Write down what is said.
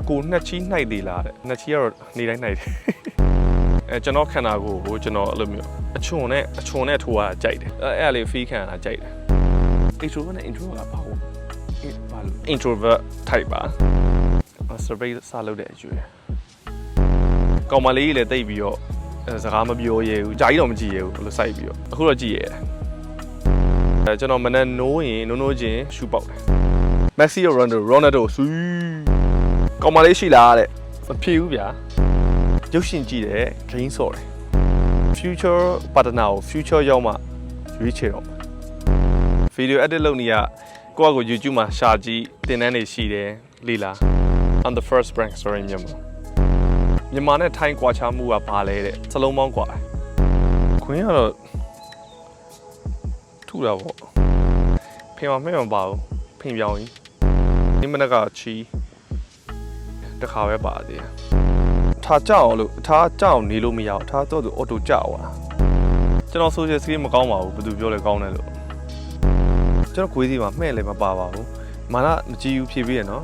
ကိုနှစ်ချီနှိုက်သေးလားတဲ့နှစ်ချီကတော့နေတိုင်းနှိုက်တယ်ကျွန်တော်ခန္ဓာကိုယ်ကိုကျွန်တော်အဲ့လိုမျိုးအချွန်နဲ့ထိုးရတာကြိုက်တယ်အဲ့လေ feel ခံရတာကြိုက်တယ် introvert နဲ့ introvert ကဘာလို့ဘာလို့ introvert type ပါ survey စလုပ်တဲ့အကျွေးကောင်မလေးကြီးလည်းတိတ်ပြီးတော့စကားမပြောရဲဘူးကြာကြီးတော့မကြည့်ရဲဘူးလို့စိုက်ပြီးတော့အခုတော့ကြည့်ရဲကျွန်တော်မနေ့နိုးရင်နိုးချင်းရှူပေါက်တယ် Messi ရော Ronaldo ဆူကောင်မလေးရှိလားတဲ့မဖြစ်ဘူးဗျာရုပ်ရှင်ကြည့်တယ် game ဆော့တယ် future partner ကို future ရောက်မှရွေးချယ်တော့ video edit လုပ်နေရကိုယ့်အကို YouTube မှာရှာကြည့်တင်တန်းတွေရှိတယ်လေ့လာ on the first rank story မြန်မာနဲ့ထိုင်းကွာခြားမှုကဘာလဲတဲ့စလုံးပေါင်းကွာခွင်းကတော့ထူတာပေါ့ဖင်မမဲ့မပါဘူးဖင်ပြောင်းကြီးဒီမနက်ကချီတခါပဲပါသေးတယ်ထားကြောက်လို့ထားကြောက်နေလို့မရအောင်ထားတော့သူအော်တိုကြောက်သွားကျွန်တော် social skill မကောင်းပါဘူးဘယ်သူပြောလဲကောင်းတယ်လို့ကျွန်တော်ခွေးစီမှာမှဲ့လည်းမပါပါဘူးမာနမကြည့်ဘူးဖြေပြီးရနော်